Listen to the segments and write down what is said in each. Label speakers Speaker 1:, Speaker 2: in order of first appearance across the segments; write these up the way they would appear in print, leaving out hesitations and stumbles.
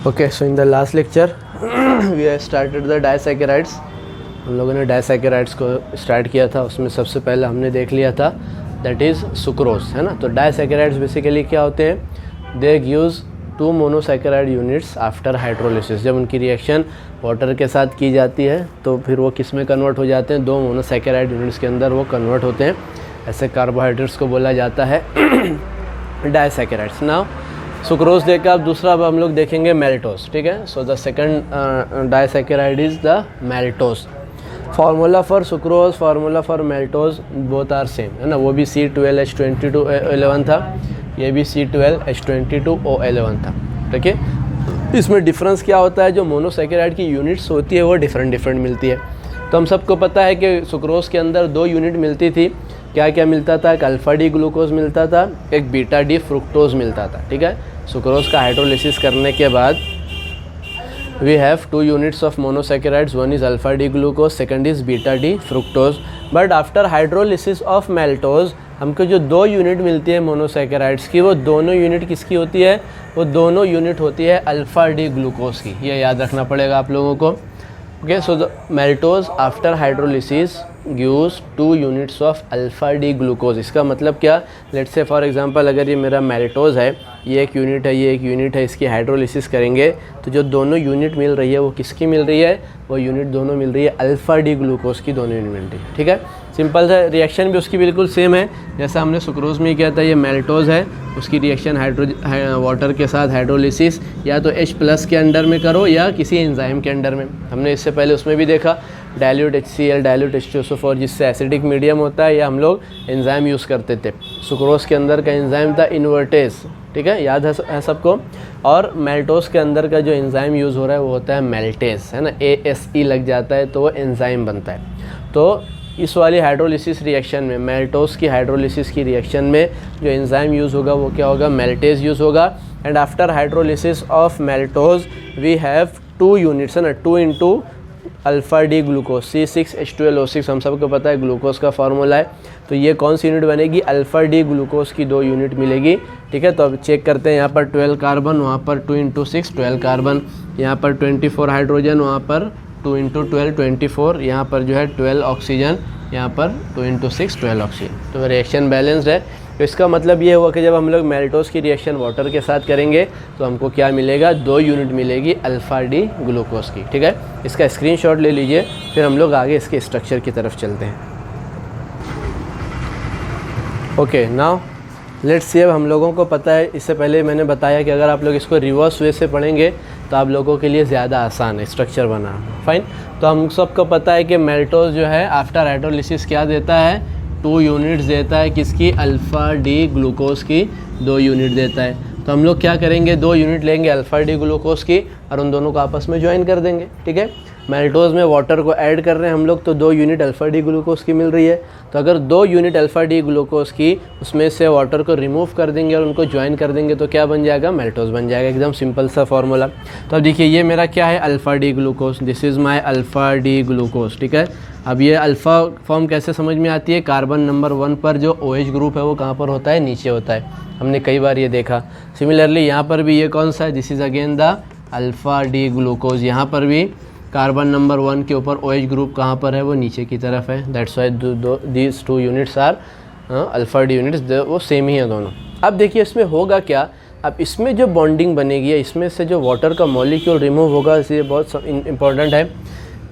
Speaker 1: Okay, so in the last lecture we have started the disaccharides. हम लोगों ने disaccharides को स्टार्ट किया था। उसमें सबसे पहले हमने देख लिया था दैट इज़ सुक्रोज, है ना। तो डाइसैकेराइड्स बेसिकली क्या होते हैं, they gives 2 monosaccharide units after hydrolysis. जब उनकी रिएक्शन वाटर के साथ की जाती है तो फिर वो किस में कन्वर्ट हो जाते हैं, 2 मोनोसैकेराइड यूनिट्स के अंदर वो कन्वर्ट होते हैं। ऐसे कार्बोहाइड्रेट्स को बोला जाता है डाइसैकेराइड्स। नाउ सुक्रोज देखा, अब दूसरा अब हम लोग देखेंगे मैल्टोज, ठीक है। So the second disaccharide is the maltose. Formula for sucrose, formula for maltose both are same, है ना। वो भी C12H22O11 था, ये भी C12H22O11 था, ठीक है। इसमें डिफरेंस क्या होता है, जो मोनोसैकेराइड की यूनिट्स होती है वो डिफरेंट मिलती है। तो हम सबको पता है कि सुक्रोज के अंदर 2 यूनिट मिलती थी। क्या क्या मिलता था, एक अल्फ़ा डी ग्लूकोज मिलता था, एक बीटा डी फ्रुक्टोज मिलता था, ठीक है। सुक्रोज का हाइड्रोलिसिस करने के बाद we have 2 units of monosaccharides, one is alpha D glucose, second is beta D fructose. But after hydrolysis of maltose हमको जो 2 यूनिट मिलती है मोनोसैकेराइड्स की, वो दोनों यूनिट किसकी होती है, वो दोनों यूनिट होती है अल्फ़ा डी ग्लूकोज की। ये याद रखना पड़ेगा आप लोगों को। Okay, so the maltose after hydrolysis gives 2 units of alpha D glucose. इसका मतलब क्या, लेट्स से फॉर एग्जांपल अगर ये मेरा मैल्टोज है, ये एक यूनिट है, ये एक यूनिट है, इसकी हाइड्रोलिसिस करेंगे तो जो दोनों यूनिट मिल रही है वो किसकी मिल रही है, वो यूनिट दोनों मिल रही है अल्फ़ा डी ग्लूकोज की, दोनों यूनिट मिल रही है, ठीक है। सिंपल सा रिएक्शन भी उसकी बिल्कुल सेम है जैसा हमने सुक्रोज में किया था। ये मैल्टोज है, उसकी रिएक्शन वाटर के साथ हाइड्रोलिसिस या तो H+ के अंडर में करो या किसी एंजाइम के अंडर में। हमने इससे पहले उसमें भी देखा डाइल्यूट HCl, डाइल्यूट H2SO4 जिससे एसिडिक मीडियम होता है, या हम लोग एंजाइम यूज़ करते थे। सुक्रोज के अंदर का एंजाइम था इन्वर्टेज, ठीक है, याद है सबको। और मैल्टोज के अंदर का जो एंजाइम यूज़ हो रहा है वो होता है मैल्टेज, है ना। ASE लग जाता है तो वो एंजाइम बनता है। तो इस वाली हाइड्रोलिसिस रिएक्शन में, मैल्टोज की हाइड्रोलिसिस की रिएक्शन में जो एंजाइम यूज़ होगा वो क्या होगा, मैल्टेज यूज़ होगा। And after hydrolysis of maltose we have 2 units, है ना, 2 into alpha D glucose, C6H12O6। हम सबको पता है ग्लूकोज का फार्मूला है। तो ये कौन सी यूनिट बनेगी, अल्फ़ा डी ग्लूकोज की 2 यूनिट मिलेगी, ठीक है। तो अब चेक करते हैं, यहाँ पर 12 कार्बन, वहाँ पर 2 इंटू 6 12 कार्बन, यहाँ पर 24 हाइड्रोजन, वहाँ पर 2 इंटू 12 24, यहाँ पर जो है 12 ऑक्सीजन, यहाँ पर 2 इंटू 6 12 ऑक्सीजन। तो रिएक्शन बैलेंस्ड है। तो इसका मतलब ये हुआ कि जब हम लोग मैल्टोज की रिएक्शन वाटर के साथ करेंगे तो हमको क्या मिलेगा, 2 यूनिट मिलेगी अल्फ़ा डी ग्लूकोज की, ठीक है। इसका स्क्रीनशॉट ले लीजिए, फिर हम लोग आगे इसके स्ट्रक्चर की तरफ चलते हैं। Okay, now let's see. अब हम लोगों को पता है, इससे पहले मैंने बताया कि अगर आप लोग इसको रिवर्स वे से पढ़ेंगे तो आप लोगों के लिए ज़्यादा आसान है स्ट्रक्चर बनाना, फाइन। तो हम सबको पता है कि मैल्टोज जो है आफ्टर हाइड्रोलिसिस क्या देता है, 2 यूनिट्स देता है, किसकी, अल्फ़ा डी ग्लूकोज की 2 यूनिट देता है। तो हम लोग क्या करेंगे, 2 यूनिट लेंगे अल्फ़ा डी ग्लूकोज की और उन दोनों को आपस में ज्वाइन कर देंगे, ठीक है। मैल्टोज में वाटर को ऐड कर रहे हैं हम लोग, तो 2 यूनिट अल्फ़ा डी ग्लूकोज की मिल रही है। तो अगर 2 यूनिट अल्फ़ा डी ग्लूकोज की उसमें से वाटर को रिमूव कर देंगे और उनको ज्वाइन कर देंगे तो क्या बन जाएगा, मैल्टोज बन जाएगा। एकदम सिंपल सा फार्मूला। तो अब देखिए ये मेरा क्या है, alpha D glucose, this is my alpha D glucose, ठीक है। अब ये अल्फ़ा फॉर्म कैसे समझ में आती है, कार्बन नंबर 1 पर जो OH ग्रुप है वो कहाँ पर होता है, नीचे होता है। हमने कई बार ये देखा। सिमिलरली यहाँ पर भी ये कौन सा है, this is again the alpha D glucose. यहाँ पर भी कार्बन नंबर 1 के ऊपर OH ग्रुप कहाँ पर है, वो नीचे की तरफ है। That's why these 2 units are alpha D units, वो सेम ही है दोनों। अब देखिए इसमें होगा क्या, अब इसमें जो बॉन्डिंग बनेगी, इसमें से जो वाटर का मॉलिक्यूल रिमूव होगा, इसलिए बहुत इंपॉर्टेंट है।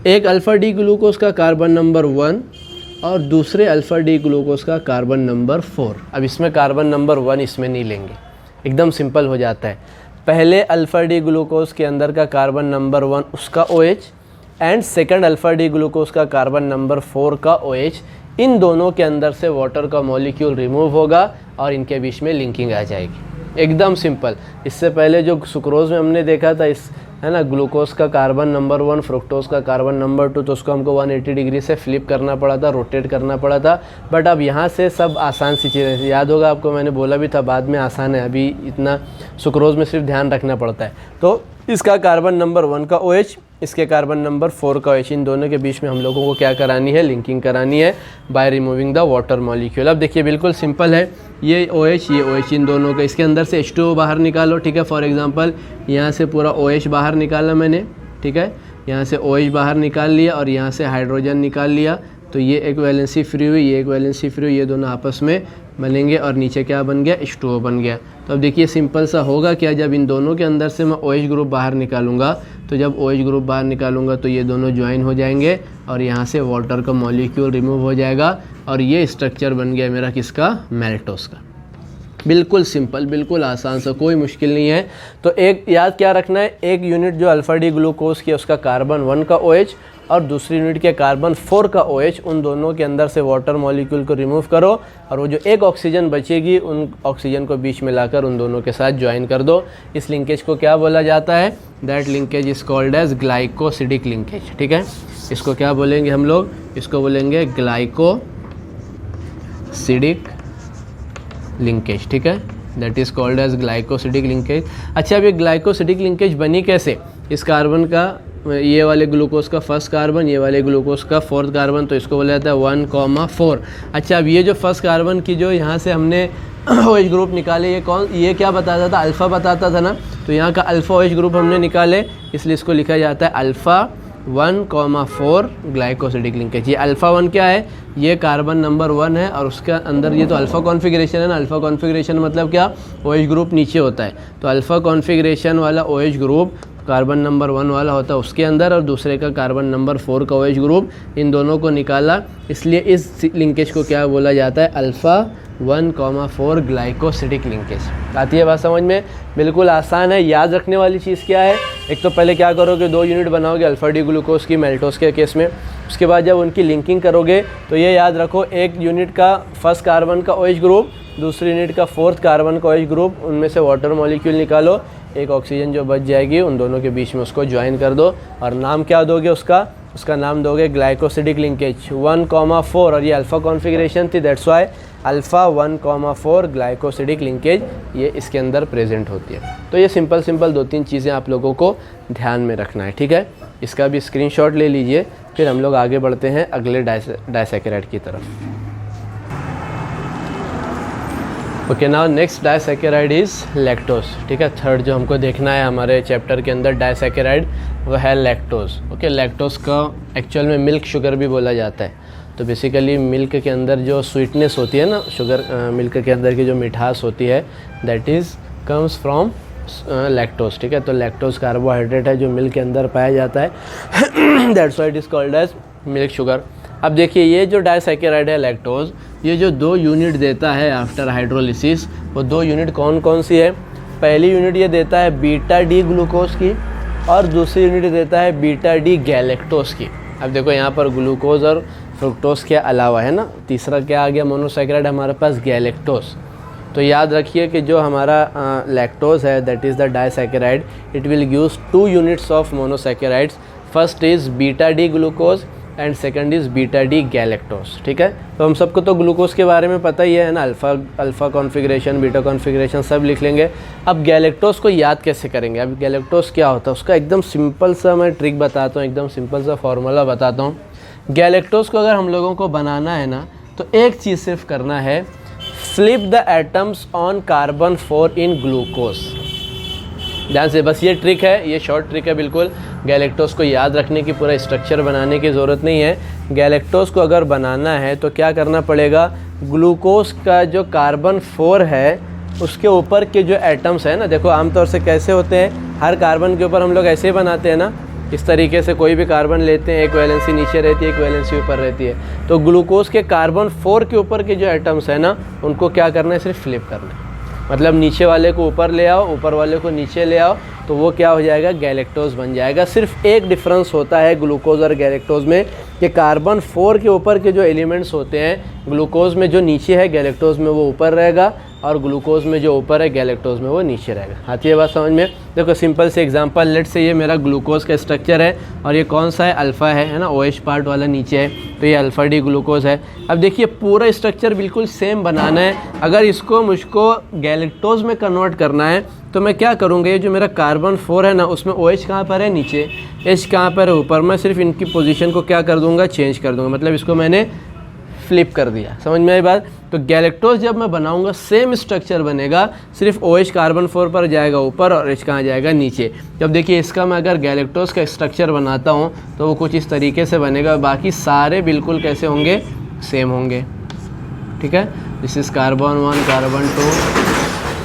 Speaker 1: एक अल्फ़ा डी ग्लूकोज का कार्बन नंबर 1 और दूसरे अल्फ़ा डी ग्लूकोज का कार्बन नंबर 4। अब इसमें कार्बन नंबर 1 इसमें नहीं लेंगे, एकदम सिंपल हो जाता है। पहले अल्फ़ा डी ग्लूकोज के अंदर का कार्बन नंबर 1 उसका OH and second alpha D glucose का कार्बन नंबर 4 का OH, इन दोनों के अंदर से वाटर का मॉलिक्यूल रिमूव होगा और इनके बीच में लिंकिंग आ जाएगी, एकदम सिंपल। इससे पहले जो सुक्रोज में हमने देखा था, इस, है ना, ग्लूकोज का कार्बन नंबर 1, फ्रुक्टोज का कार्बन नंबर 2, तो उसको हमको 180 डिग्री से फ्लिप करना पड़ा था, रोटेट करना पड़ा था। बट अब यहाँ से सब आसान सी चीज़ें, याद होगा आपको, मैंने बोला भी था बाद में आसान है, अभी इतना सुक्रोज में सिर्फ ध्यान रखना पड़ता है। तो इसका कार्बन नंबर 1 का OH, इसके कार्बन नंबर 4 का OH, इन दोनों के बीच में हम लोगों को क्या करानी है, लिंकिंग करानी है by removing the water molecule. अब देखिए बिल्कुल सिंपल है, ये OH ये OH इन दोनों का, इसके अंदर से H2O बाहर निकालो, ठीक है। फॉर एग्जांपल यहाँ से पूरा OH बाहर निकाला मैंने, ठीक है, यहाँ से OH बाहर निकाल लिया और यहाँ से हाइड्रोजन निकाल लिया, तो ये एक वैलेंसी फ्री हुई, ये एक वैलेंसी फ्री हुई, ये दोनों आपस में मिलेंगे और नीचे क्या बन गया, H2O बन गया। तो अब देखिए सिंपल सा होगा क्या, जब इन दोनों के अंदर से मैं OH ग्रुप बाहर निकालूंगा, तो जब OH ग्रुप बाहर निकालूंगा तो ये दोनों ज्वाइन हो जाएंगे और यहाँ से वाटर का मॉलिक्यूल रिमूव हो जाएगा और ये स्ट्रक्चर बन गया मेरा किसका, मैल्टोस का। बिल्कुल सिंपल, बिल्कुल आसान सा, कोई मुश्किल नहीं है। तो एक याद क्या रखना है, एक यूनिट जो अल्फा डी ग्लूकोज की उसका कार्बन 1 का OH और दूसरी यूनिट के कार्बन 4 का OH, उन दोनों के अंदर से वाटर मॉलिक्यूल को रिमूव करो और वो जो एक ऑक्सीजन बचेगी उन ऑक्सीजन को बीच में लाकर उन दोनों के साथ ज्वाइन कर दो। इस लिंकेज को क्या बोला जाता है, that linkage is called as glycosidic linkage, ठीक है। इसको क्या बोलेंगे हम लोग, इसको बोलेंगे ग्लाइकोसिडिक लिंकेज, ठीक है, that is called as glycosidic linkage. अच्छा, अब ये ग्लाइकोसिडिक लिंकेज बनी कैसे, इस कार्बन का, ये वाले ग्लूकोज का फर्स्ट कार्बन, ये वाले ग्लूकोज का फोर्थ कार्बन, तो इसको बोला जाता है 1,4। अच्छा, अब ये जो फर्स्ट कार्बन की जो यहाँ से हमने OH ग्रुप निकाले, ये कौन, ये क्या बताता था, अल्फ़ा बताता था ना, तो यहाँ का अल्फ़ा OH ग्रुप हमने निकाले, इसलिए इसको लिखा जाता है अल्फ़ा 1,4 ग्लाइकोसिडिक लिंकेज। ये अल्फ़ा 1 क्या है, ये कार्बन नंबर 1 है और उसके अंदर ये तो अल्फ़ा कॉन्फ़िगरेशन है ना, अल्फ़ा कॉन्फ़िगरेशन मतलब क्या, OH ग्रुप नीचे होता है, तो अल्फ़ा कॉन्फ़िगरेशन वाला OH ग्रुप कार्बन नंबर 1 वाला होता है उसके अंदर, और दूसरे का कार्बन नंबर 4 का OH ग्रुप, इन दोनों को निकाला, इसलिए इस लिंकेज को क्या बोला जाता है, अल्फ़ा 1,4 ग्लाइकोसिडिक लिंकेज। आती है बात समझ में, बिल्कुल आसान है। याद रखने वाली चीज़ क्या है, एक तो पहले क्या करोगे, 2 यूनिट बनाओगे अल्फ़ा डी ग्लूकोज की मेल्टोस के केस में, उसके बाद जब उनकी लिंकिंग करोगे तो ये याद रखो, एक यूनिट का फर्स्ट कार्बन का OH ग्रुप, दूसरी यूनिट का फोर्थ कार्बन का OH ग्रुप, उनमें से वाटर मॉलिक्यूल निकालो, एक ऑक्सीजन जो बच जाएगी उन दोनों के बीच में उसको ज्वाइन कर दो और नाम क्या दोगे उसका नाम दोगे ग्लाइकोसिडिक लिंकेज 1,4, और ये अल्फ़ा कॉन्फ़िगरेशन थी, that's why alpha 1,4 glycosidic linkage ये इसके अंदर प्रेजेंट होती है। तो ये सिंपल 2-3 चीज़ें आप लोगों को ध्यान में रखना है, ठीक है। इसका भी स्क्रीनशॉट ले लीजिए, फिर हम लोग आगे बढ़ते हैं अगले डाइसैकेराइड की तरफ। Okay, now next disaccharide is lactose, ठीक है। थर्ड जो हमको देखना है हमारे चैप्टर के अंदर डाइसैकेराइड, वो है लैक्टोज। ओके, लैक्टोज का एक्चुअल में मिल्क शुगर भी बोला जाता है। तो बेसिकली मिल्क के अंदर जो स्वीटनेस होती है ना, शुगर मिल्क के अंदर की जो मिठास होती है, that is comes from lactose, ठीक है। तो लैक्टोज कार्बोहाइड्रेट है जो मिल्क के अंदर पाया जाता है, that's why it is called as milk sugar. अब देखिए ये जो डाइसैकेराइड है लैक्टोज, ये जो 2 यूनिट देता है आफ्टर हाइड्रोलिसिस, वो 2 यूनिट कौन कौन सी है, पहली यूनिट ये देता है बीटा डी ग्लूकोज की और दूसरी यूनिट देता है बीटा डी गैलेक्टोज की। अब देखो यहाँ पर ग्लूकोज और फ्रुक्टोज के अलावा है ना, तीसरा क्या आ गया मोनोसैकेराइड हमारे पास, गैलेक्टोज। तो याद रखिए कि जो हमारा लैक्टोज है that is the disaccharide, it will gives 2 units of monosaccharides, first is beta D glucose and second is beta D galactose, ठीक है। तो हम सबको तो ग्लूकोज के बारे में पता ही है ना, अल्फ़ा कॉन्फ़िगरेशन, बीटा कॉन्फ़िगरेशन सब लिख लेंगे। अब गैलेक्टोज को याद कैसे करेंगे, अब गैलेक्टोज क्या होता है उसका एकदम सिंपल सा मैं ट्रिक बताता हूँ, एकदम सिंपल सा फॉर्मूला बताता हूँ। गैलेक्टोज को अगर हम लोगों को बनाना है ना, तो एक चीज़ सिर्फ करना है, flip the atoms on carbon 4 in glucose. ध्यान से, बस ये ट्रिक है, ये शॉर्ट ट्रिक है बिल्कुल। गैलेक्टोज को याद रखने की, पूरा स्ट्रक्चर बनाने की ज़रूरत नहीं है। गैलेक्टोज को अगर बनाना है तो क्या करना पड़ेगा, ग्लूकोज का जो कार्बन 4 है उसके ऊपर के जो एटम्स है ना, देखो आमतौर से कैसे होते हैं, हर कार्बन के ऊपर हम लोग ऐसे ही बनाते हैं ना, इस तरीके से कोई भी कार्बन लेते हैं, एक वैलेंसी नीचे रहती है, एक वैलेंसी ऊपर रहती है। तो ग्लूकोज के कार्बन 4 के ऊपर के जो एटम्स है ना, उनको क्या करना है, सिर्फ फ्लिप करना है, मतलब नीचे वाले को ऊपर ले आओ, ऊपर वाले को नीचे ले आओ, तो वो क्या हो जाएगा, गैलेक्टोज बन जाएगा। सिर्फ एक डिफरेंस होता है ग्लूकोज और गैलेक्टोज में, कि कार्बन 4 के ऊपर के जो एलिमेंट्स होते हैं, ग्लूकोज में जो नीचे है गैलेक्टोज में वो ऊपर रहेगा, और ग्लूकोज में जो ऊपर है गैलेक्टोज में वो नीचे रहेगा। आती है बात समझ में। देखो सिंपल से एग्जांपल, लेट से ये मेरा ग्लूकोज का स्ट्रक्चर है और ये कौन सा है, अल्फ़ा है ना, OH पार्ट वाला नीचे है, तो ये अल्फ़ा डी ग्लूकोज है। अब देखिए पूरा स्ट्रक्चर बिल्कुल सेम बनाना है। अगर इसको मुझको गैलेक्टोज में कन्वर्ट करना है तो मैं क्या करूँगा, ये जो मेरा कार्बन 4 है ना, उसमें OH कहाँ पर है, नीचे, H कहाँ पर है, ऊपर। मैं सिर्फ इनकी पोजीशन को क्या कर दूँगा, चेंज कर दूँगा, मतलब इसको मैंने फ्लिप कर दिया। समझ में आई बात। तो गैलेक्टोज जब मैं बनाऊंगा सेम स्ट्रक्चर बनेगा, सिर्फ OH कार्बन 4 पर जाएगा ऊपर और H कहाँ जाएगा, नीचे। जब देखिए इसका मैं अगर गैलेक्टोज का स्ट्रक्चर बनाता हूँ तो वो कुछ इस तरीके से बनेगा, बाकी सारे बिल्कुल कैसे होंगे, सेम होंगे। ठीक है, this is carbon 1, carbon 2,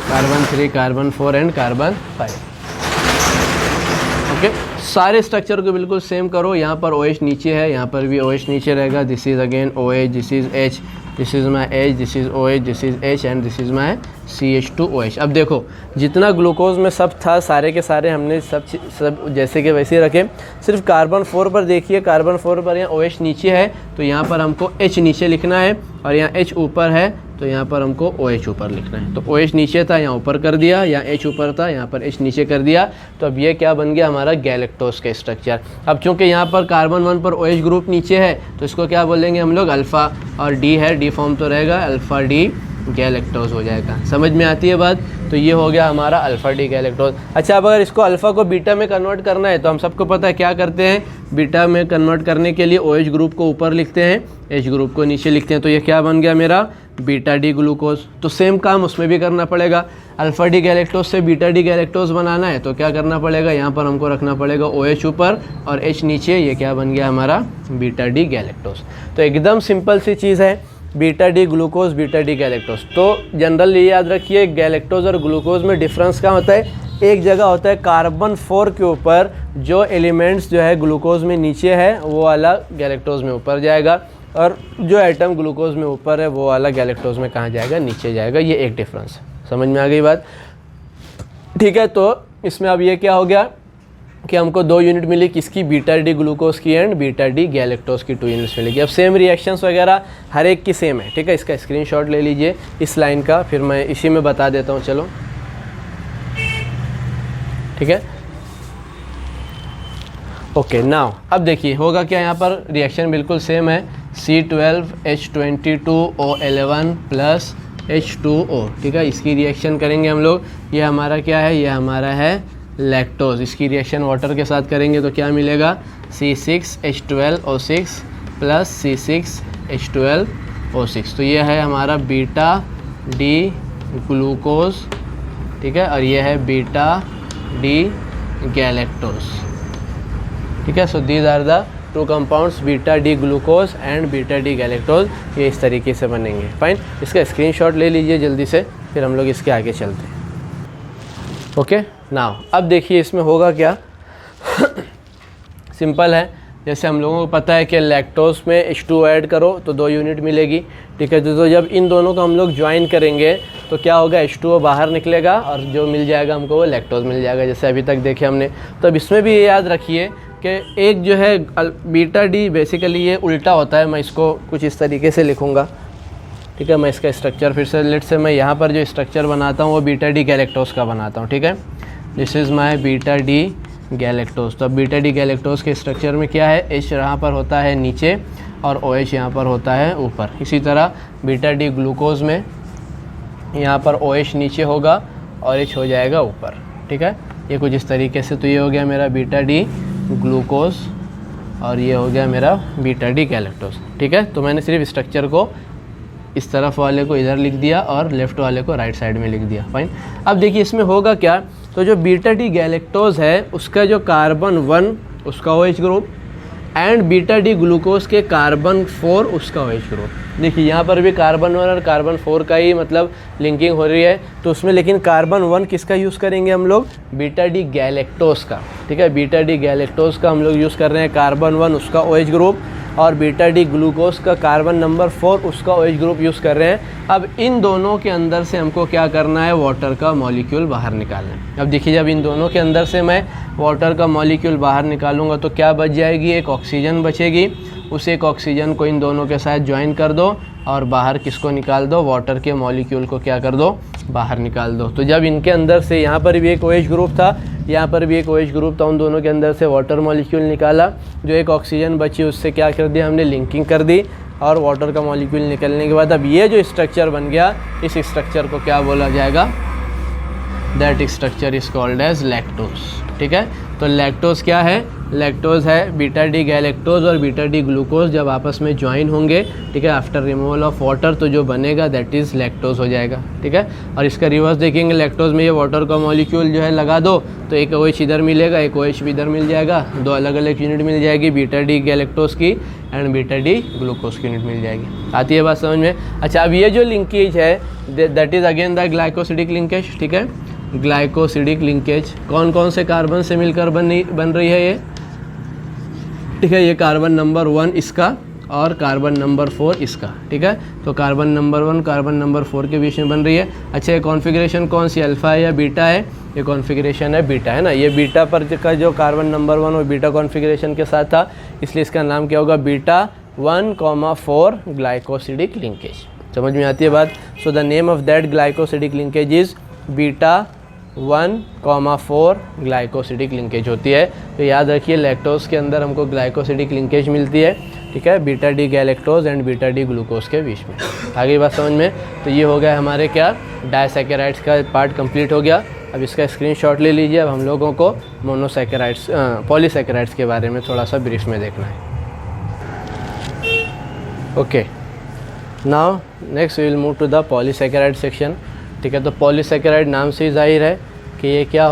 Speaker 1: carbon 3, carbon 4 and carbon 5। Okay, सारे स्ट्रक्चर को बिल्कुल सेम करो। यहाँ पर OH नीचे है, यहाँ पर भी OH नीचे रहेगा। This is again OH, this is H, this is my H, this is OH, this is H and this is my CH2OH। अब देखो जितना ग्लूकोज में सब था सारे के सारे हमने सब जैसे के वैसे रखे। सिर्फ कार्बन 4 पर देखिए, कार्बन 4 पर यहाँ OH नीचे है तो यहाँ पर हमको H नीचे लिखना है, और यहाँ H ऊपर है तो यहाँ पर हमको OH ऊपर लिखना है। तो OH नीचे था, यहाँ ऊपर कर दिया, यहाँ H ऊपर था, यहाँ पर H नीचे कर दिया। तो अब ये क्या बन गया, हमारा गैलेक्टोज का स्ट्रक्चर। अब चूंकि यहाँ पर कार्बन 1 पर OH ग्रुप नीचे है तो इसको क्या बोलेंगे हम लोग, अल्फ़ा, और D है, D फॉर्म तो रहेगा, अल्फ़ा D गैलेक्टोज हो जाएगा। समझ में आती है बात। तो ये हो गया हमारा अल्फ़ा D गैलेक्टोज। अच्छा, अब अगर इसको अल्फ़ा को बीटा में कन्वर्ट करना है तो हम सबको पता है क्या करते हैं, बीटा में कन्वर्ट करने के लिए OH ग्रुप को ऊपर लिखते हैं, H ग्रुप को नीचे लिखते हैं। तो ये क्या बन गया मेरा, बीटा D ग्लूकोज। तो सेम काम उसमें भी करना पड़ेगा। अल्फ़ा D गैलेक्टोज से बीटा D गैलेक्टोज बनाना है तो क्या करना पड़ेगा, यहाँ पर हमको रखना पड़ेगा OH ऊपर और H नीचे। ये क्या बन गया हमारा, बीटा D गैलेक्टोज। तो एकदम सिंपल सी चीज़ है, beta D glucose, beta D galactose. तो जनरल ये याद रखिए, गैलेक्टोज और ग्लूकोज में डिफरेंस क्या होता है, एक जगह होता है कार्बन 4 के ऊपर जो एलिमेंट्स जो है ग्लूकोज में नीचे है वो वाला गैलेक्टोज में ऊपर जाएगा, और जो आइटम ग्लूकोज में ऊपर है वो वाला गैलेक्टोज में कहाँ जाएगा, नीचे जाएगा। ये एक डिफरेंस है। समझ में आ गई बात। ठीक है, तो इसमें अब ये क्या हो गया कि हमको 2 यूनिट मिली, किसकी, बीटा D ग्लूकोज की एंड बीटा D गैलेक्टोज की 2 यूनिट्स मिलेगी। अब सेम रिएक्शंस वगैरह हर एक की सेम है। ठीक है, इसका स्क्रीनशॉट ले लीजिए इस लाइन का, फिर मैं इसी में बता देता हूँ। चलो ठीक है, ओके। नाउ अब देखिए होगा क्या, यहाँ पर रिएक्शन बिल्कुल सेम है, C12H22O11 प्लस H2O। ठीक है, इसकी रिएक्शन करेंगे हम लोग। ये हमारा क्या है, ये हमारा है लैक्टोज। इसकी रिएक्शन वाटर के साथ करेंगे तो क्या मिलेगा, C6H12O6 प्लस C6H12O6। तो ये है हमारा बीटा D ग्लूकोज। ठीक है, और ये है बीटा D गैलेक्टोज। ठीक है, so these are the 2 compounds, beta D glucose and beta D galactose. ये इस तरीके से बनेंगे। फाइन, इसका स्क्रीनशॉट ले लीजिए जल्दी से, फिर हम लोग इसके आगे चलते हैं। ओके, नाउ अब देखिए इसमें होगा क्या सिंपल है, जैसे हम लोगों को पता है कि लैक्टोज में H2O ऐड करो तो 2 यूनिट मिलेगी। ठीक है, तो जब इन दोनों को हम लोग ज्वाइन करेंगे तो क्या होगा, H2O बाहर निकलेगा और जो मिल जाएगा हमको वो लैक्टोज मिल जाएगा, जैसे अभी तक देखे हमने। तो अब इसमें भी ये याद रखिए कि एक जो है बीटा D बेसिकली ये उल्टा होता है। मैं इसको कुछ इस तरीके से लिखूँगा। ठीक है, मैं इसका स्ट्रक्चर फिर से लेट से मैं यहाँ पर जो स्ट्रक्चर बनाता हूँ वो बीटा D गैलेक्टोज का बनाता हूँ। ठीक है, this is my beta D galactose. तो अब बीटा D गैलेक्टोज के स्ट्रक्चर में क्या है, H यहाँ पर होता है नीचे और OH यहाँ पर होता है ऊपर। इसी तरह बीटा D ग्लूकोज में यहाँ पर OH नीचे होगा और H हो जाएगा ऊपर। ठीक है, ये कुछ इस तरीके से। तो ये हो गया मेरा बीटा D ग्लूकोज और ये हो गया मेरा बीटा D गैलेक्टोज। ठीक है, तो मैंने सिर्फ स्ट्रक्चर को इस तरफ वाले को इधर लिख दिया और लेफ़्ट वाले को राइट साइड में लिख दिया। फाइन, अब देखिए इसमें होगा क्या, तो जो बीटा D गैलेक्टोज है उसका जो कार्बन 1 उसका OH group and beta D glucose के कार्बन 4 उसका OH ग्रुप। देखिए यहाँ पर भी कार्बन 1 और कार्बन 4 का ही मतलब लिंकिंग हो रही है, तो उसमें लेकिन कार्बन 1 किसका यूज़ करेंगे हम लोग, बीटा D गैलेक्टोज का। ठीक है, बीटा D गैलेक्टोज का हम लोग यूज़ कर रहे हैं, कार्बन 1 उसका OH ग्रुप और बीटा D ग्लूकोज का कार्बन नंबर 4 उसका OH ग्रुप यूज़ कर रहे हैं। अब इन दोनों के अंदर से हमको क्या करना है, वाटर का मॉलिक्यूल बाहर निकालना है। अब देखिए जब इन दोनों के अंदर से मैं वाटर का मॉलिक्यूल बाहर निकालूंगा तो क्या बच जाएगी, एक ऑक्सीजन बचेगी। उस एक ऑक्सीजन को इन दोनों के साथ ज्वाइन कर दो और बाहर किसको निकाल दो, वाटर के मॉलिक्यूल को क्या कर दो, बाहर निकाल दो। तो जब इनके अंदर से यहाँ पर भी एक OH ग्रुप था, यहाँ पर भी एक OH ग्रुप था, उन दोनों के अंदर से वाटर मॉलिक्यूल निकाला, जो एक ऑक्सीजन बची उससे क्या कर दिया हमने, लिंकिंग कर दी। और वाटर का मॉलिक्यूल निकलने के बाद अब ये जो स्ट्रक्चर बन गया, इस स्ट्रक्चर को क्या बोला जाएगा, that structure is called as lactose. ठीक है, तो लैक्टोज क्या है? लैक्टोज है बीटा डी गैलेक्टोज और बीटा डी ग्लूकोज जब आपस में ज्वाइन होंगे, ठीक है, आफ्टर रिमूवल ऑफ वाटर, तो जो बनेगा दैट इज़ लैक्टोज हो जाएगा। ठीक है, और इसका रिवर्स देखेंगे, लैक्टोज में ये वाटर का मॉलिक्यूल जो है लगा दो तो एक OH इधर मिलेगा, एक OH भी इधर मिल जाएगा, दो अलग अलग यूनिट मिल जाएगी, बीटा डी गैलेक्टोज की एंड बीटा डी ग्लूकोज की यूनिट मिल जाएगी। आती है बात समझ में? अच्छा, अब ये जो लिंकेज है that is again the glycosidic linkage. ठीक है, ग्लाइकोसिडिक लिंकेज कौन कौन से कार्बन से मिलकर बन रही है ये? ठीक है, ये कार्बन नंबर 1 इसका और कार्बन नंबर 4 इसका। ठीक है, तो कार्बन नंबर 1 कार्बन नंबर 4 के बीच में बन रही है। अच्छा, ये कॉन्फ़िगरेशन कौन सी, अल्फ़ा है या बीटा है? ये कॉन्फ़िगरेशन है बीटा, है ना। ये बीटा पर का जो कार्बन नंबर 1 वो बीटा कॉन्फ़िगरेशन के साथ था, इसलिए इसका नाम क्या होगा? Beta 1,4 glycosidic linkage. समझ में आती है बात? So the name of that glycosidic linkage is beta 1,4 glycosidic linkage होती है। तो याद रखिए, लैक्टोज के अंदर हमको ग्लाइकोसिडिक लिंकेज मिलती है। ठीक है, beta D galactose and beta D glucose के बीच में। आगे बात समझ में? तो ये हो गया हमारे क्या, डायसैकेराइड्स का पार्ट कंप्लीट हो गया। अब इसका स्क्रीनशॉट ले लीजिए। अब हम लोगों को मोनोसैकेराइड्स पॉलीसैकेराइड्स के बारे में थोड़ा सा ब्रीफ में देखना है। Okay, now next we will move to the polysaccharide section. ठीक है, तो पॉलीसैकेराइड नाम से ही जाहिर है कि ये क्या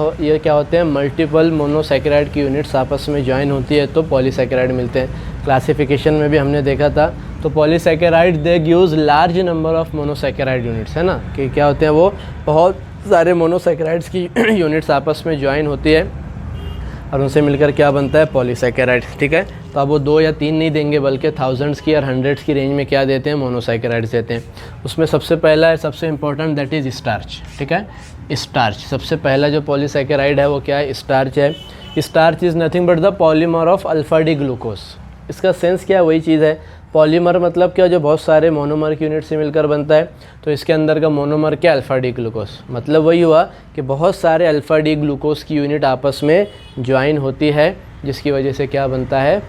Speaker 1: होते हैं? मल्टीपल मोनोसैकेराइड की यूनिट्स आपस में ज्वाइन होती है तो पॉलीसैकेराइड मिलते हैं। क्लासिफिकेशन में भी हमने देखा था, तो polysaccharide they gives large number of monosaccharide units, है ना, कि क्या होते हैं वो बहुत सारे मोनोसैकेराइड्स की यूनिट्स आपस में ज्वाइन होती है और उनसे मिलकर क्या बनता है? पॉलीसैकेराइड। ठीक है, तो अब वो 2 या 3 नहीं देंगे बल्कि थाउजेंड्स की और हंड्रेड्स की रेंज में क्या देते हैं? मोनोसैकेराइड्स देते हैं। उसमें सबसे पहला है, सबसे इंपॉर्टेंट, दैट इज़ स्टार्च। ठीक है, स्टार्च सबसे पहला जो पॉलीसैकेराइड है वो क्या है? स्टार्च है। Starch is nothing but the polymer of alpha D glucose. इसका सेंस क्या है? वही चीज़ है। पॉलीमर मतलब क्या? जो बहुत सारे मोनोमर की यूनिट से मिलकर बनता है। तो इसके अंदर का मोनोमर क्या? Alpha D glucose. मतलब वही हुआ कि बहुत सारे अल्फ़ा डी ग्लूकोज की यूनिट आपस में ज्वाइन होती है, जिसकी वजह से क्या बनता है?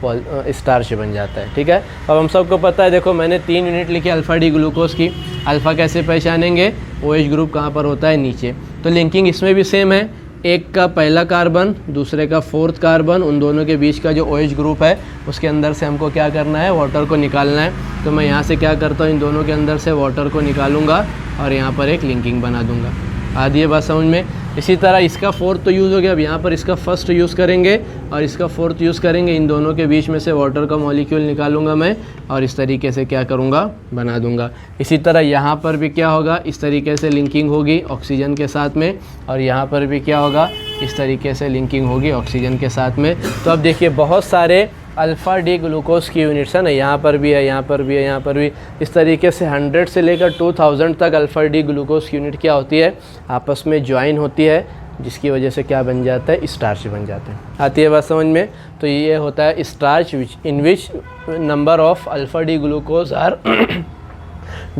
Speaker 1: स्टार्च बन जाता है। ठीक है, अब हम सबको पता है, देखो मैंने 3 यूनिट लिखी अल्फ़ा डी ग्लूकोज की। अल्फ़ा कैसे पहचानेंगे? OH ग्रुप कहाँ पर होता है? नीचे। तो लिंकिंग इसमें भी सेम है, एक का पहला कार्बन दूसरे का 4th कार्बन, उन दोनों के बीच का जो OH ग्रुप है उसके अंदर से हमको क्या करना है? वाटर को निकालना है। तो मैं यहाँ से क्या करता हूँ? इन दोनों के अंदर से वाटर को निकालूंगा और यहाँ पर एक लिंकिंग बना दूंगा। आदि ये बात समझ में? इसी तरह इसका 4th तो यूज़ हो गया, अब यहाँ पर इसका 1st यूज़ करेंगे और इसका 4th यूज़ करेंगे। इन दोनों के बीच में से वाटर का मॉलिक्यूल निकालूंगा मैं और इस तरीके से क्या करूँगा? बना दूंगा। इसी तरह यहाँ पर भी क्या होगा? इस तरीके से लिंकिंग होगी ऑक्सीजन के साथ में, और यहाँ पर भी क्या होगा? इस तरीके से लिंकिंग होगी ऑक्सीजन के साथ में। तो अब देखिए, बहुत सारे अल्फ़ा डी ग्लूकोज की यूनिट्स है ना, यहाँ पर भी है, यहाँ पर भी है, यहाँ पर भी। इस तरीके से 100 से लेकर 2000 तक अल्फ़ा डी ग्लूकोज की यूनिट क्या होती है? आपस में ज्वाइन होती है, जिसकी वजह से क्या बन जाता है? स्टार्च बन जाता है। आती है बात समझ में? तो ये होता है starch in which number of alpha D glucose are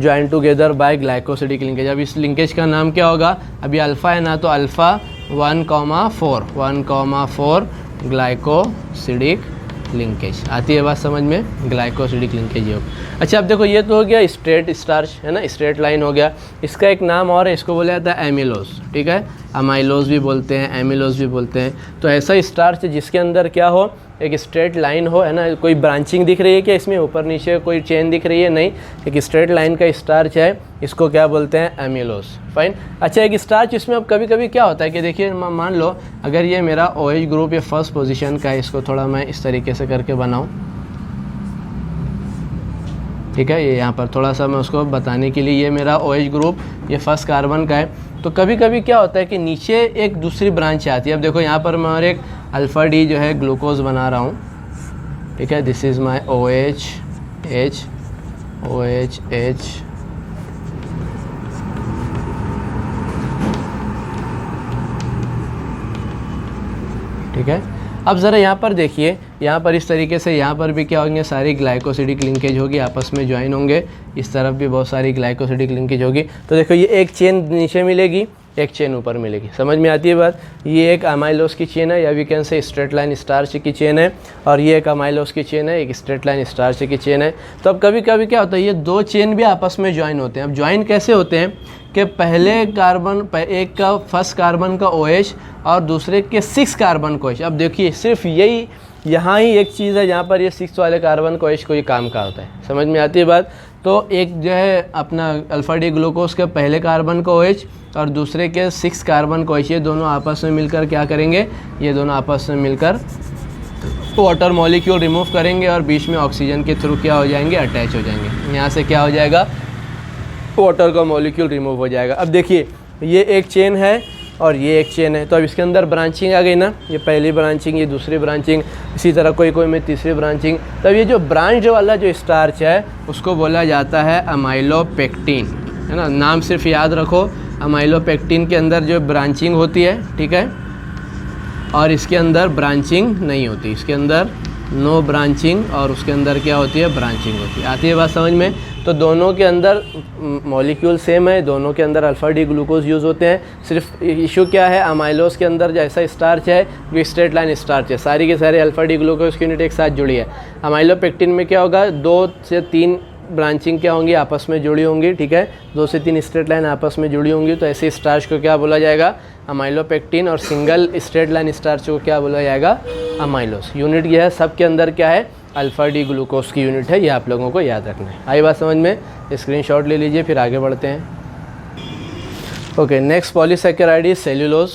Speaker 1: join together by glycosidic linkage. अब इस लिंकेज का नाम क्या होगा? अभी अल्फ़ा है ना, तो अल्फ़ा 1,4 ग्लाइकोसिडिक लिंकेज। आती है बात समझ में? ग्लाइकोसिडिक लिंकेज योग। अच्छा, अब देखो ये तो हो गया स्ट्रेट स्टार्च, है ना, स्ट्रेट लाइन हो गया। इसका एक नाम और है, इसको बोला जाता है एमिलोज। ठीक है, अमाइलोज भी बोलते हैं, एमिलोज भी बोलते हैं। तो ऐसा स्टार्च जिसके अंदर क्या हो? एक स्ट्रेट लाइन हो, है ना। कोई ब्रांचिंग दिख रही है क्या इसमें? ऊपर नीचे कोई चेन दिख रही है? नहीं, एक स्ट्रेट लाइन का स्टार्च है, इसको क्या बोलते हैं? एमिलोज। फाइन। अच्छा, एक स्टार्च इसमें अब कभी कभी क्या होता है कि देखिए, मान लो अगर ये मेरा OH ग्रुप ये 1st पोजीशन का है, इसको थोड़ा मैं इस तरीके से करके बनाऊं। ठीक है, ये यहाँ पर थोड़ा सा मैं उसको बताने के लिए, ये मेरा OH ग्रुप ये 1st कार्बन का है। तो कभी कभी क्या होता है कि नीचे एक दूसरी ब्रांच आती है। अब देखो यहाँ पर मैं और एक अल्फ़ा डी जो है ग्लूकोज बना रहा हूँ। ठीक है, this is my OH H OH H ठीक है। अब ज़रा यहाँ पर देखिए, यहाँ पर इस तरीके से यहाँ पर भी क्या होंगे? सारी ग्लाइकोसिडिक लिंकेज होगी, आपस में ज्वाइन होंगे। इस तरफ भी बहुत सारी ग्लाइकोसिडिक लिंकेज होगी। तो देखो, ये एक चेन नीचे मिलेगी, एक चेन ऊपर मिलेगी। समझ में आती है बात? ये एक अमाइलोज की चेन है, या we can say straight line starch की चेन है, और ये एक अमाइलोज की चेन है, एक स्ट्रेट लाइन स्टार्च की चेन है। तो अब कभी कभी क्या होता है? ये 2 चेन भी आपस में ज्वाइन होते हैं। अब ज्वाइन कैसे होते हैं कि पहले कार्बन एक का फर्स्ट कार्बन का OH और दूसरे के 6 कार्बन का OH। अब देखिए सिर्फ यही यहाँ ही एक चीज़ है जहाँ पर ये 6 वाले कार्बन का OH कोई काम का होता है, समझ में आती है बात। तो एक जो है अपना अल्फ़ा डी ग्लूकोज के पहले कार्बन का OH और दूसरे के 6 कार्बन का OH, ये दोनों आपस में मिलकर क्या करेंगे, ये दोनों आपस में मिलकर वाटर मॉलिक्यूल रिमूव करेंगे और बीच में ऑक्सीजन के थ्रू क्या हो जाएंगे, अटैच हो जाएंगे। यहाँ से क्या हो जाएगा, वाटर का मॉलिक्यूल रिमूव हो जाएगा। अब देखिए ये एक चेन है और ये एक चेन है, तो अब इसके अंदर ब्रांचिंग आ गई ना, ये पहली ब्रांचिंग, ये दूसरी ब्रांचिंग, इसी तरह कोई कोई में तीसरी ब्रांचिंग। तब ये जो ब्रांच वाला जो स्टार्च है उसको बोला जाता है अमाइलोपेक्टिन, है ना। नाम सिर्फ याद रखो, अमाइलोपेक्टिन के अंदर जो ब्रांचिंग होती है, ठीक है, और इसके अंदर ब्रांचिंग नहीं होती, इसके अंदर नो ब्रांचिंग और उसके अंदर क्या होती है, ब्रांचिंग होती है। आती है बात समझ में। तो दोनों के अंदर मॉलिक्यूल सेम है, दोनों के अंदर अल्फ़ा डी ग्लूकोज यूज़ होते हैं। सिर्फ इशू क्या है, अमाइलोज के अंदर जैसा स्टार्च है वो स्ट्रेट लाइन स्टार्च है, सारी के सारे अल्फ़ा डी ग्लूकोज की यूनिट एक साथ जुड़ी है। अमाइलोपेक्टिन में क्या होगा, 2 से 3 ब्रांचिंग क्या होंगी, आपस में जुड़ी होंगी, ठीक है, 2 से 3 स्ट्रेट लाइन आपस में जुड़ी होंगी। तो ऐसे स्टार्च को क्या बोला जाएगा, अमाइलोपेक्टिन, और सिंगल स्ट्रेट लाइन स्टार्च को क्या बोला जाएगा, अमाइलोज। यूनिट यह है, सब के अंदर क्या है, अल्फ़ा डी ग्लूकोज की यूनिट है, ये आप लोगों को याद रखना है। आई बात समझ में, स्क्रीनशॉट ले लीजिए, फिर आगे बढ़ते हैं। Okay, next polysaccharide is cellulose,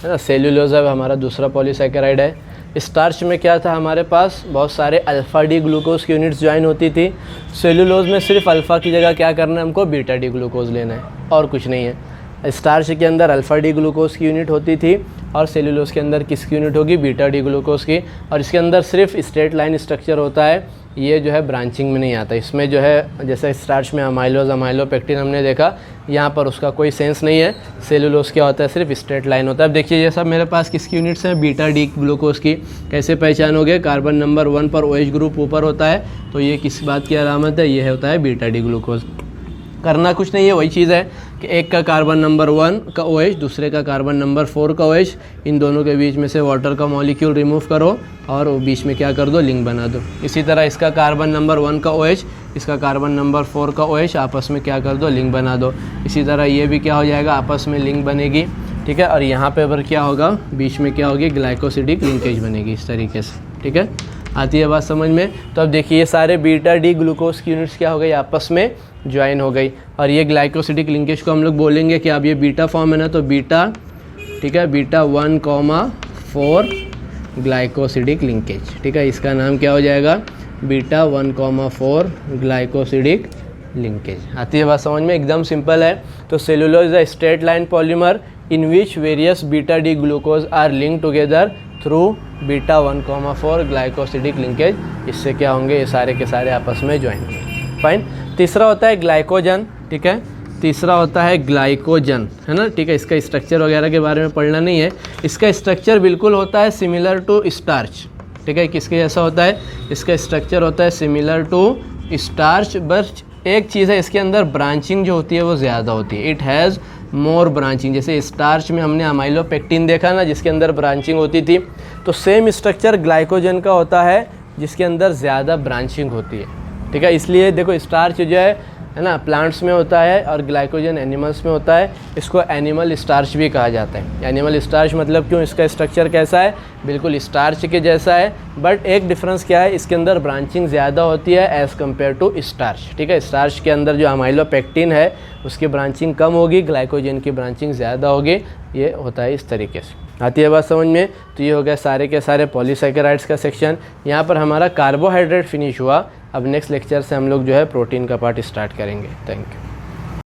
Speaker 1: है ना। सेल्यूलोज अब हमारा दूसरा पॉलीसैकेराइड है। स्टार्च में क्या था, हमारे पास बहुत सारे अल्फ़ा डी ग्लूकोज की यूनिट्स ज्वाइन होती थी। सेल्यूलोज में सिर्फ अल्फ़ा की जगह क्या करना है, हमको बीटा डी ग्लूकोज लेना है और कुछ नहीं है। स्टार्च के अंदर अल्फ़ा डी ग्लूकोज की यूनिट होती थी और सेल्यूलोज के अंदर किसकी यूनिट होगी, बीटा डी ग्लूकोज की। और इसके अंदर सिर्फ स्ट्रेट लाइन स्ट्रक्चर होता है, ये जो है ब्रांचिंग में नहीं आता। इसमें जो है जैसे स्टार्च में अमाइलोज, अमाइलोपेक्टिन हमने देखा, यहाँ पर उसका कोई सेंस नहीं है। सेलुलोज क्या होता है, सिर्फ स्ट्रेट लाइन होता है। अब देखिए ये सब मेरे पास किसकी यूनिट्स हैं, बीटा डी ग्लूकोज की। कैसे पहचानोगे, कार्बन नंबर 1 पर OH ग्रुप ऊपर होता है, तो ये किस बात की अलामत है, ये होता है बीटा डी ग्लूकोज। करना कुछ नहीं है, वही चीज़ है कि एक का कार्बन नंबर 1 का OH, दूसरे का कार्बन नंबर 4 का OH, इन दोनों के बीच में से वाटर का मॉलिक्यूल रिमूव करो और वो बीच में क्या कर दो, लिंक बना दो। इसी तरह इसका कार्बन नंबर 1 का OH, इसका कार्बन नंबर 4 का OH, आपस में क्या कर दो, लिंक बना दो। इसी तरह ये भी क्या हो जाएगा, आपस में लिंक बनेगी, ठीक है। और यहाँ पे अगर क्या होगा, बीच में क्या होगी, ग्लाइकोसिडिक लिंकेज बनेगी इस तरीके से, ठीक है। आती है बात समझ में। तो अब देखिए ये सारे बीटा डी ग्लूकोज की यूनिट्स क्या हो गई, आपस में ज्वाइन हो गई। और ये ग्लाइकोसिडिक लिंकेज को हम लोग बोलेंगे कि अब ये बीटा फॉर्म है ना, तो बीटा, ठीक है, बीटा 1,4 ग्लाइकोसिडिक लिंकेज, ठीक है। इसका नाम क्या हो जाएगा, बीटा 1,4 ग्लाइकोसिडिक लिंकेज। आती है बात समझ में, एकदम सिंपल है। तो cellulose is a straight line polymer in which various beta D glucose are link together through beta 1,4 glycosidic linkage. इससे क्या होंगे, ये सारे के सारे आपस में ज्वाइन होंगे। फाइन। तीसरा होता है ग्लाइकोजन, ठीक है, तीसरा होता है ग्लाइकोजन, है ना, ठीक है। इसका स्ट्रक्चर वगैरह के बारे में पढ़ना नहीं है। इसका स्ट्रक्चर बिल्कुल होता है सिमिलर टू स्टार्च, ठीक है। किसके जैसा होता है, इसका स्ट्रक्चर होता है सिमिलर टू स्टार्च, बस एक चीज़ है, इसके अंदर ब्रांचिंग जो होती है वो ज़्यादा होती है। It has more branching. जैसे स्टार्च में हमने अमाइलोपेक्टिन देखा ना, जिसके अंदर ब्रांचिंग होती थी, तो सेम स्ट्रक्चर ग्लाइकोजन का होता है जिसके अंदर ज़्यादा ब्रांचिंग होती है, ठीक है। इसलिए देखो स्टार्च जो है ना, प्लांट्स में होता है और ग्लाइकोजन एनिमल्स में होता है। इसको एनिमल स्टार्च भी कहा जाता है। एनिमल स्टार्च मतलब क्यों, इसका स्ट्रक्चर कैसा है, बिल्कुल स्टार्च के जैसा है, बट एक डिफरेंस क्या है, इसके अंदर ब्रांचिंग ज़्यादा होती है एज़ कम्पेयर टू स्टार्च, ठीक है। स्टार्च के अंदर जो अमाइलोपेक्टिन है उसकी ब्रांचिंग कम होगी, ग्लाइकोजन की ब्रांचिंग ज़्यादा होगी। ये होता है इस तरीके से। आती है बात समझ में। तो ये हो गया सारे के सारे पॉलीसैकेराइड्स का सेक्शन। यहाँ पर हमारा कार्बोहाइड्रेट फिनिश हुआ। अब नेक्स्ट लेक्चर से हम लोग जो है प्रोटीन का पार्ट स्टार्ट करेंगे। Thank you.